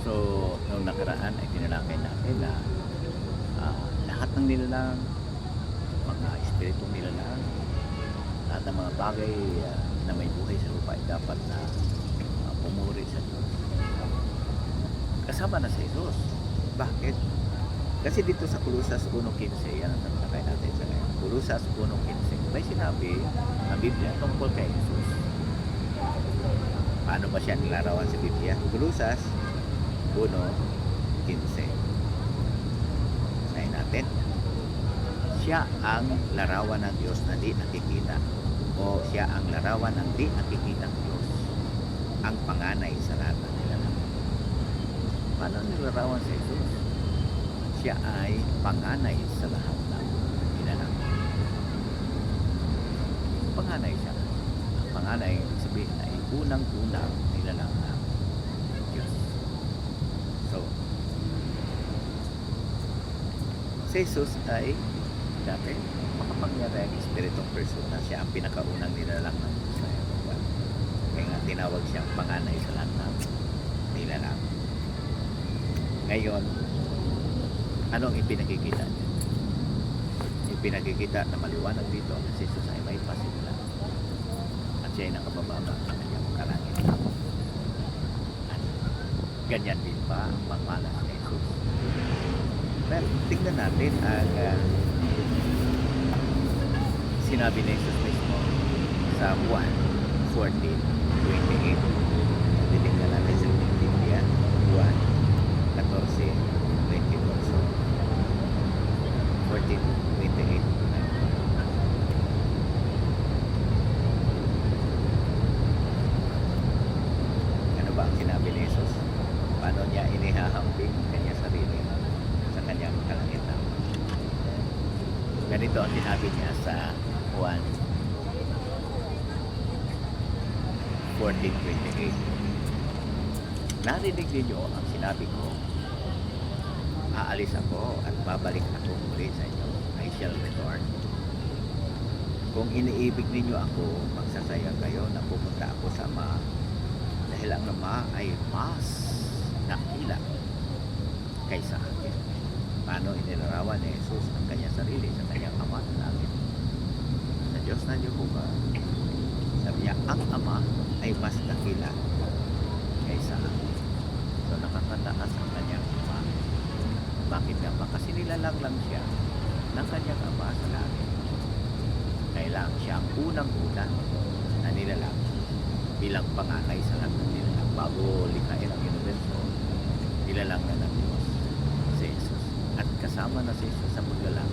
So, nung nakaraan ay tinalakay natin na lahat ng nilalang, mga espiritong nilalang, lahat ng mga bagay na may buhay sa lupa ay dapat na pumuri sa Diyos. Kasama na si Jesus. Bakit? Kasi dito sa Kulusas 1.15, yan ang tatalakay natin sa ngayon. Kulusas 1.15, may sinabi ang Biblia tungkol kay Jesus. Paano ba siya nilarawan sa Biblia? Kulusas 1.15. Sayin natin. Siya ang larawan ng Diyos na di nakikita, o siya ang larawan ng di nakikitang Diyos, ang panganay sa lahat ng nilalang. Paano nilarawan si Jesus? Siya ay panganay sa lahat ng nilalang. Panganay siya. Ang panganay, sabihin ay unang-unang nilalang ng Diyos. So, si Jesus ay dati makapangyarihang espiritong persona. Siya ang pinakaunang nilalang ng Diyos na ito. Kaya nga tinawag siyang panganay sa lahat ng nilalang. Ngayon, anong ipinakikita niya? Ipinakikita na maliwanag dito na si Jesus ay may pasimula at siya ay nakabababa sa kanyang kalangitan. At ganyan din pa ang pagmalas ni Jesus. Pero tingnan natin ang sinabi ni Jesus mismo sa 1:14-28. Titingnan natin sa Biblia 1:14-28. So, 14:28. Ano ba ang sinabi ni Jesus? Paano niya inihahambing ang kanyang sarili sa kanyang kalangitan? Ganito ang sinabi niya sa 1:14-28. Narinig ninyo ang sinabi ko, aalis ako at babalik ako muli sa inyo. I shall return. Kung iniibig ninyo ako, magsasaya kayo na pupunta ako sa Ama, dahil ang Ama ay mas dakila kaysa akin. Paano inilarawan ni Jesus ang kanyang sarili sa kanyang Ama sa langit? Sa Diyos na Jehovah, sabi niya, ang Ama ay mas dakila kaysa akin. So nakakataas ang kanyang Ama. Bakit nga ba? Kasi nilalang lang siya ng kanyang Ama sa langit. Kailang siya ang unang-una na nilalang bilang panganay sa lahat ng nilalang. Bago likhain ang universo, nilalang na ng Diyos si Jesus. At kasama na si Jesus sa paglalang